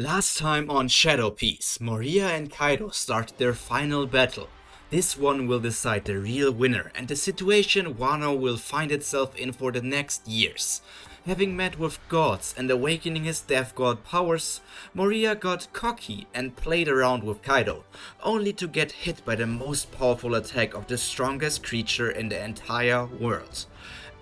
Last time on Shadow Piece, Moria and Kaido start their final battle. This one will decide the real winner and the situation Wano will find itself in for the next years. Having met with gods and awakening his death god powers, Moria got cocky and played around with Kaido, only to get hit by the most powerful attack of the strongest creature in the entire world.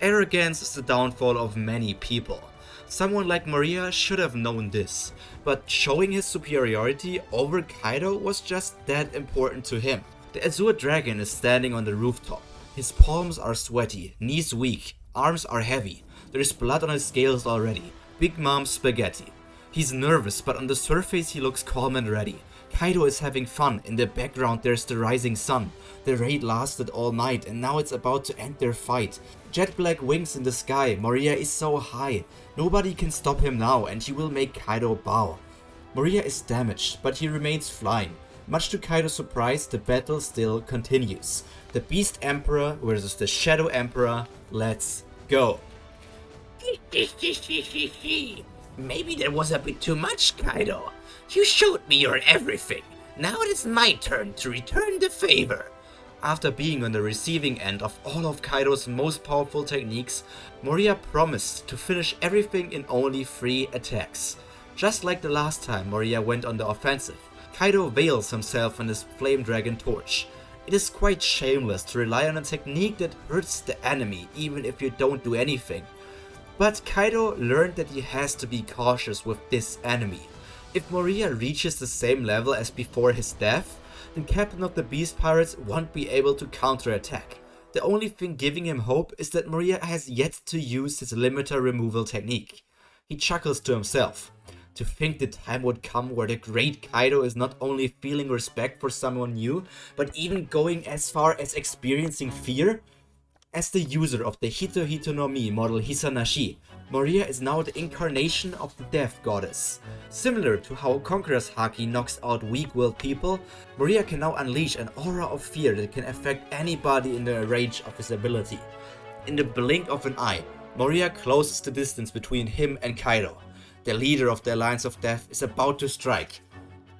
Arrogance is the downfall of many people. Someone like Moria should have known this, but showing his superiority over Kaido was just that important to him. The Azure Dragon is standing on the rooftop. His palms are sweaty, knees weak, arms are heavy. There is blood on his scales already. Big Mom spaghetti. He's nervous, but on the surface he looks calm and ready. Kaido is having fun. In the background there's the rising sun. The raid lasted all night and now it's about to end their fight. Jet black wings in the sky. Moria is so high. Nobody can stop him now and he will make Kaido bow. Moria is damaged, but he remains flying. Much to Kaido's surprise, the battle still continues. The Beast Emperor versus the Shadow Emperor. Let's go. Maybe that was a bit too much, Kaido. You showed me your everything. Now it is my turn to return the favor. After being on the receiving end of all of Kaido's most powerful techniques, Moria promised to finish everything in only 3 attacks. Just like the last time Moria went on the offensive, Kaido veils himself in his Flame Dragon torch. It is quite shameless to rely on a technique that hurts the enemy even if you don't do anything. But Kaido learned that he has to be cautious with this enemy. If Moria reaches the same level as before his death, then Captain of the Beast Pirates won't be able to counterattack. The only thing giving him hope is that Moria has yet to use his limiter removal technique. He chuckles to himself. To think the time would come where the great Kaido is not only feeling respect for someone new, but even going as far as experiencing fear? As the user of the Hito Hito no Mi model Hisanashi, Moria is now the incarnation of the Death Goddess. Similar to how Conqueror's Haki knocks out weak-willed people, Moria can now unleash an aura of fear that can affect anybody in the range of his ability. In the blink of an eye, Moria closes the distance between him and Kaido. The leader of the Alliance of Death is about to strike.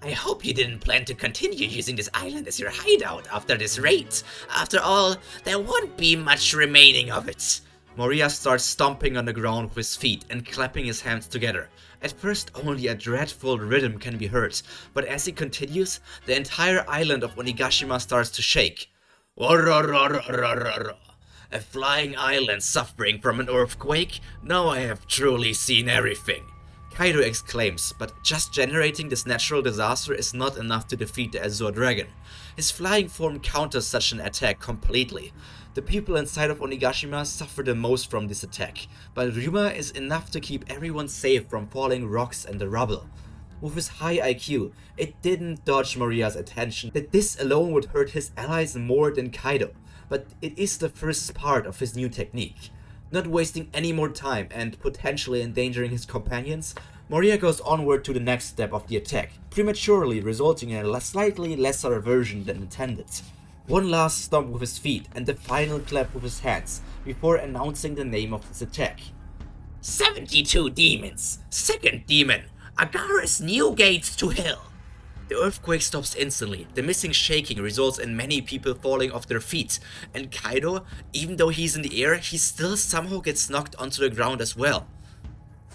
I hope you didn't plan to continue using this island as your hideout after this raid. After all, there won't be much remaining of it. Moria starts stomping on the ground with his feet and clapping his hands together. At first only a dreadful rhythm can be heard, but as he continues, the entire island of Onigashima starts to shake. A flying island suffering from an earthquake? Now I have truly seen everything. Kaido exclaims, but just generating this natural disaster is not enough to defeat the Azure Dragon. His flying form counters such an attack completely. The people inside of Onigashima suffer the most from this attack, but Ryuma is enough to keep everyone safe from falling rocks and the rubble. With his high IQ, it didn't dodge Moria's attention that this alone would hurt his allies more than Kaido, but it is the first part of his new technique. Not wasting any more time and potentially endangering his companions, Moria goes onward to the next step of the attack, prematurely resulting in a slightly lesser version than intended. One last stomp with his feet and the final clap with his hands, before announcing the name of his attack. 72 demons! Second demon! Agara's new gates to hell! The earthquake stops instantly. The missing shaking results in many people falling off their feet, and Kaido, even though he's in the air, he still somehow gets knocked onto the ground as well.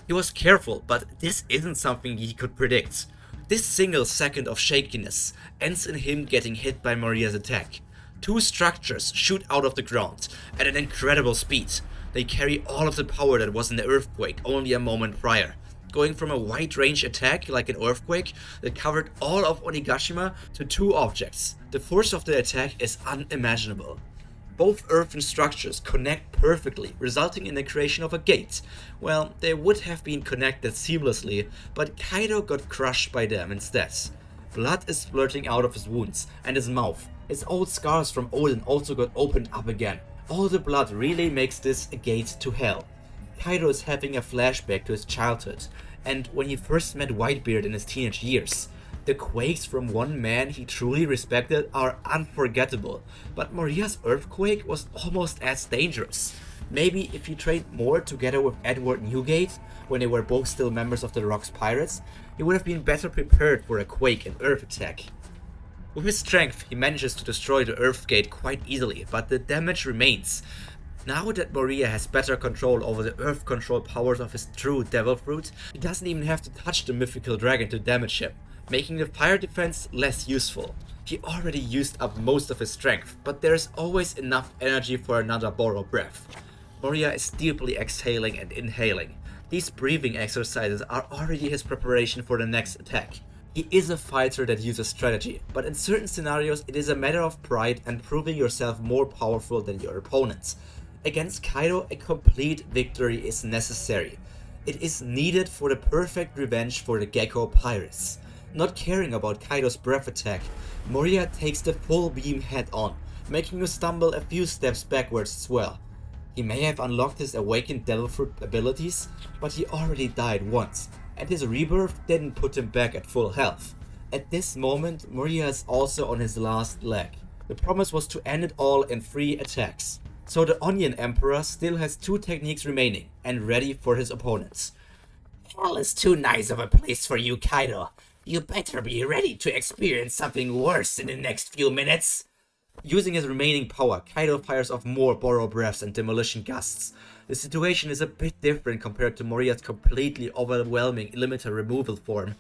He was careful, but this isn't something he could predict. This single second of shakiness ends in him getting hit by Moria's attack. 2 structures shoot out of the ground at an incredible speed. They carry all of the power that was in the earthquake only a moment prior, going from a wide-range attack like an earthquake that covered all of Onigashima to 2 objects. The force of the attack is unimaginable. Both earthen structures connect perfectly, resulting in the creation of a gate. Well, they would have been connected seamlessly, but Kaido got crushed by them instead. Blood is splurting out of his wounds and his mouth. His old scars from Odin also got opened up again. All the blood really makes this a gate to hell. Kaido is having a flashback to his childhood, and when he first met Whitebeard in his teenage years. The quakes from one man he truly respected are unforgettable, but Moria's earthquake was almost as dangerous. Maybe if he trained more together with Edward Newgate, when they were both still members of the Rocks Pirates, he would have been better prepared for a Quake and Earth attack. With his strength, he manages to destroy the Earth Gate quite easily, but the damage remains. Now that Moria has better control over the Earth control powers of his true Devil Fruit, he doesn't even have to touch the mythical dragon to damage him, making the fire defense less useful. He already used up most of his strength, but there is always enough energy for another borrow breath. Moria is deeply exhaling and inhaling. These breathing exercises are already his preparation for the next attack. He is a fighter that uses strategy, but in certain scenarios it is a matter of pride and proving yourself more powerful than your opponents. Against Kaido, a complete victory is necessary. It is needed for the perfect revenge for the Gecko Pirates. Not caring about Kaido's breath attack, Moria takes the full beam head on, making you stumble a few steps backwards as well. He may have unlocked his awakened Devil Fruit abilities, but he already died once, and his rebirth didn't put him back at full health. At this moment, Moria is also on his last leg. The promise was to end it all in 3 attacks. So the Onion Emperor still has 2 techniques remaining, and ready for his opponents. Hell is too nice of a place for you, Kaido. You better be ready to experience something worse in the next few minutes. Using his remaining power, Kaido fires off more Borrow Breaths and Demolition Gusts. The situation is a bit different compared to Moria's completely overwhelming limiter removal form.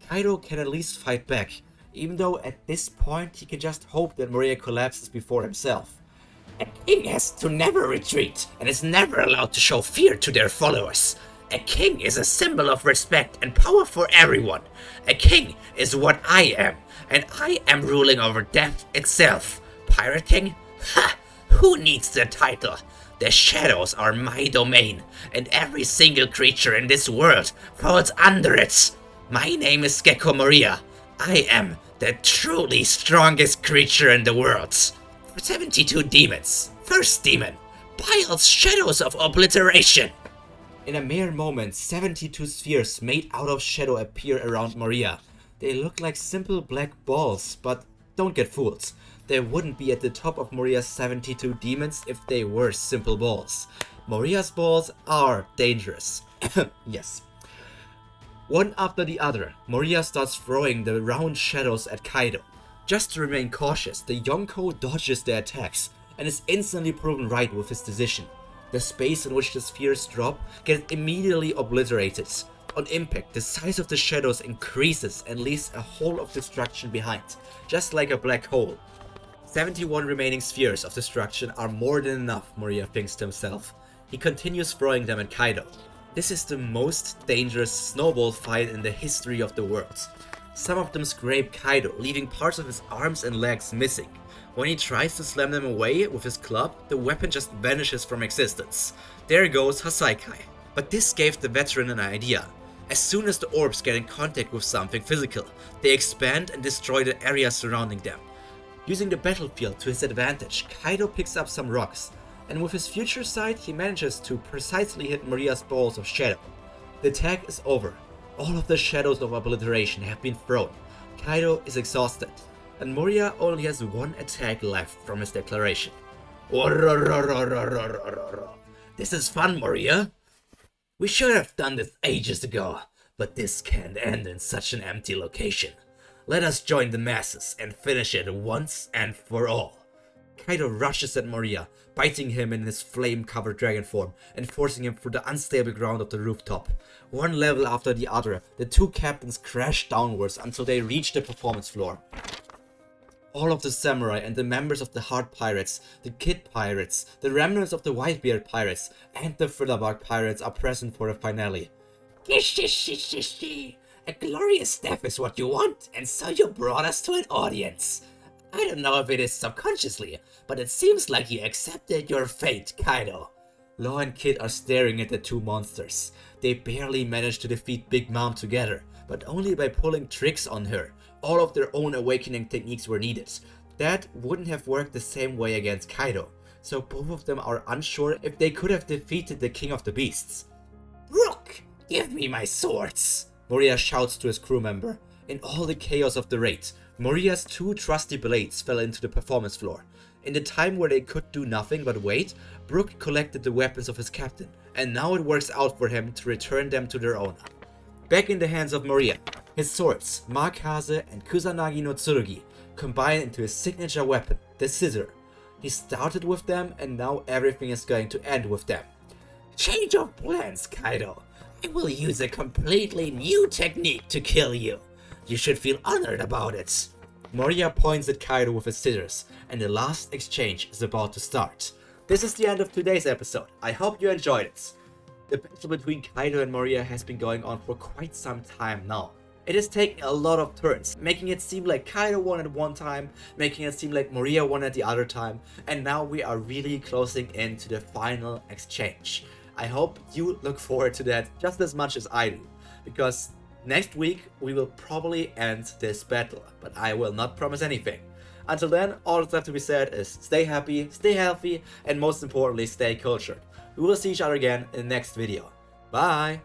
Kaido can at least fight back, even though at this point he can just hope that Moria collapses before himself. A king has to never retreat and is never allowed to show fear to their followers. A king is a symbol of respect and power for everyone. A king is what I am, and I am ruling over death itself. Pirate King? Ha! Who needs the title? The shadows are my domain, and every single creature in this world falls under it. My name is Gecko Moria. I am the truly strongest creature in the world. 72 demons. First demon. Piles shadows of obliteration. In a mere moment, 72 spheres made out of shadow appear around Moria. They look like simple black balls, but don't get fooled. They wouldn't be at the top of Moria's 72 demons if they were simple balls. Moria's balls are dangerous. Yes. One after the other, Moria starts throwing the round shadows at Kaido. Just to remain cautious, the Yonko dodges their attacks and is instantly proven right with his decision. The space in which the spheres drop gets immediately obliterated. On impact, the size of the shadows increases and leaves a hole of destruction behind, just like a black hole. 71 remaining spheres of destruction are more than enough, Moria thinks to himself. He continues throwing them at Kaido. This is the most dangerous snowball fight in the history of the world. Some of them scrape Kaido, leaving parts of his arms and legs missing. When he tries to slam them away with his club, the weapon just vanishes from existence. There goes Hasaikai. But this gave the veteran an idea. As soon as the orbs get in contact with something physical, they expand and destroy the area surrounding them. Using the battlefield to his advantage, Kaido picks up some rocks, and with his future sight he manages to precisely hit Moria's balls of shadow. The attack is over. All of the shadows of obliteration have been thrown. Kaido is exhausted, and Moria only has 1 attack left from his declaration. This is fun, Moria. We should have done this ages ago, but this can't end in such an empty location. Let us join the masses and finish it once and for all. Kaido rushes at Moria, biting him in his flame-covered dragon form and forcing him through the unstable ground of the rooftop. One level after the other, the 2 captains crash downwards until they reach the performance floor. All of the samurai and the members of the Heart Pirates, the Kid Pirates, the remnants of the Whitebeard Pirates, and the Thrillerbug Pirates are present for the finale. A glorious death is what you want, and so you brought us to an audience. I don't know if it is subconsciously, but it seems like you accepted your fate, Kaido. Law and Kid are staring at the 2 monsters. They barely managed to defeat Big Mom together, but only by pulling tricks on her. All of their own awakening techniques were needed. That wouldn't have worked the same way against Kaido, so both of them are unsure if they could have defeated the King of the Beasts. Rook, give me my swords! Moria shouts to his crew member. In all the chaos of the raid, Moria's 2 trusty blades fell into the performance floor. In the time where they could do nothing but wait, Brook collected the weapons of his captain, and now it works out for him to return them to their owner. Back in the hands of Moria, his swords, Markaze and Kusanagi no Tsurugi, combine into his signature weapon, the scissor. He started with them and now everything is going to end with them. Change of plans, Kaido. I will use a completely new technique to kill you. You should feel honored about it. Moria points at Kaido with his scissors, and the last exchange is about to start. This is the end of today's episode. I hope you enjoyed it. The battle between Kaido and Moria has been going on for quite some time now. It has taken a lot of turns, making it seem like Kaido won at one time, making it seem like Moria won at the other time, and now we are really closing in to the final exchange. I hope you look forward to that just as much as I do, because next week we will probably end this battle, but I will not promise anything. Until then, all that's left to be said is stay happy, stay healthy, and most importantly, stay cultured. We will see each other again in the next video. Bye!